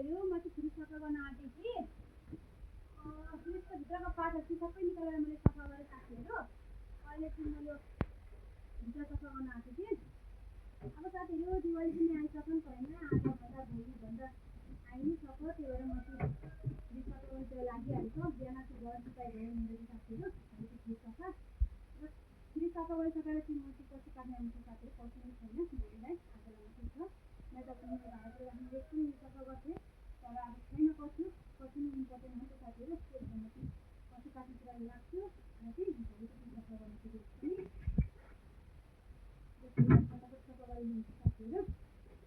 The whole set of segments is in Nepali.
साथीहरू म चाहिँ फ्रिज सफा गर्न आँटेँ कि फ्रिजको भित्रको पार्टहरू चाहिँ सबै निकालेर मैले सफा गरेँ साथीहरू। अहिले चाहिँ म यो भित्र सफा गर्न आँटेँ कि अब साथीहरू दिवाली पनि आइसक्नु छैन, आजभन्दा भोलिभन्दा आइ नै सक्यो। त्यही भएर म चाहिँ फ्रिज सफा गर्नुतिर लागिहाल्छु। बिहान चाहिँ घर सफाइ भयो मेरो साथीहरू। अहिले चाहिँ फ्रिज सफा गरिसकेर चाहिँ म चाहिँ पछि काट्ने आउँछु साथीहरू। पछि नै छैन भोलिलाई, आजलाई मात्रै छ। मैले त पनि भाँडातिर राख्ने एकछिन सफा गर्थेँ, तर अब छैन पछि नै इम्पोर्टेन्ट हो नि त साथीहरू। त्यही भएर म चाहिँ पछि काट्नेतिर लाग्छु। अनि चाहिँ भोलि चाहिँ सफा गर्नु पुगेँ फटाफट सफा गरिदिन्छु साथीहरू।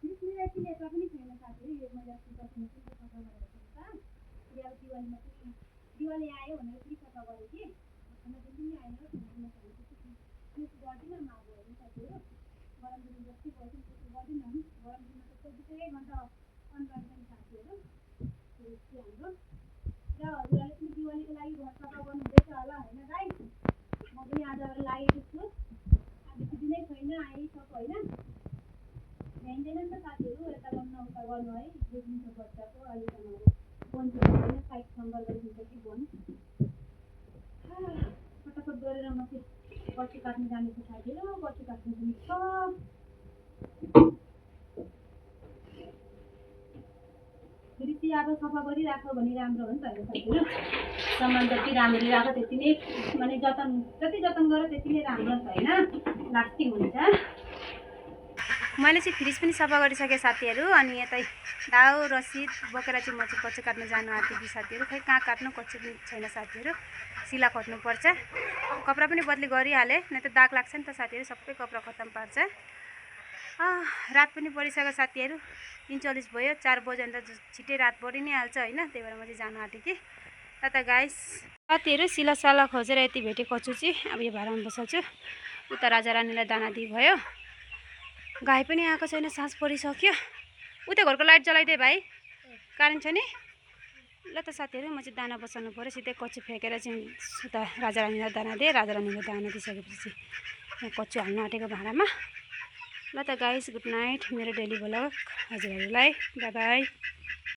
फ्रिज मेरो यति लेखा पनि छैन साथीहरू। यो मैले अस्ति सफा गरेको छु त। फेरि अब दिवालीमा चाहिँ दिवाली आयो भनेर फ्रिज सफा गरेँ कि ठन्डा दिन पनि आएन। ठन्डा दिनमा युज गर्दिनँ म अब होइन साथीहरू। गरम दिन जस्तै भयो त्यसो गर्दिनँ नि। गरम दिनमा त 24 घन्टा अन गर्दैन साथीहरू फ्रिज चाहिँ हाम्रो। र हजुरहरूले पनि दिवालीको लागि घर सफा गर्नुहुँदैछ होला होइन गाइस? म पनि आजबाट लागेको छु। आज बेसी दिनै छैन, आइसक्यो होइन। भ्याइँदैन नि त साथीहरू, यता गर्नु उता गर्नु है। देखिन्छ बच्चाको अहिलेसम्म अब फोन छैन, साइड नम्बर गरिदिन्छ कि फोन। फटाफट गरेर म चाहिँ पछि काट्नु जानेछु साथीहरू। पछि काट्नु पनि छ। फेरि चाहिँ अब सफा गरिराख्यो भने राम्रो हो नि त होइन साथीहरू। सामान जति राम्ररी राख्यो त्यति नै माने जति जतन गर्यो त्यति नै राम्रो छ होइन, लास्टिङ हुन्छ। मैले चाहिँ फ्रिज पनि सफा गरिसकेँ साथीहरू। अनि यतै दाउ रसिद बोकेर चाहिँ म चाहिँ कच्चो काट्न जानु आँटेँ कि साथीहरू। खै कहाँ काट्नु, कच्चो पनि छैन साथीहरू। सिला खोज्नुपर्छ। कपडा पनि बदली गरिहालेँ, नै त दाग लाग्छ नि त साथीहरू। सबै कपडा खत्तम पार्छ। रात पनि परिसक्यो साथीहरू। 3:40 भयो। 4 बज्यो भने त छिट्टै रात परि नै हाल्छ होइन। त्यही भएर म चाहिँ जानु आँटेँ कि त गाइस। साथीहरू सिला खोजेर यति भेटेँ कच्चो चाहिँ। अब यो भाडामा बसाल्छु। उता राजा रानीलाई दाना दिइ भयो। गाई पनि आएको छैन, साँझ परिसक्यो। उता घरको लाइट जलाइदिए भाइ, कारेन्ट छ नि। ल त साथीहरू म चाहिँ दाना बसाल्नु पऱ्यो। सिधै कच्चो फ्याँकेर चाहिँ उता राजा रानीलाई दाना दिएँ। राजा रानीले दाना दिइसकेपछि म कच्चो हाल्नु आँटेको भाँडामा। ल त गाइस, गुड नाइट मेरो डेली भ्लग हजुरहरूलाई। By by.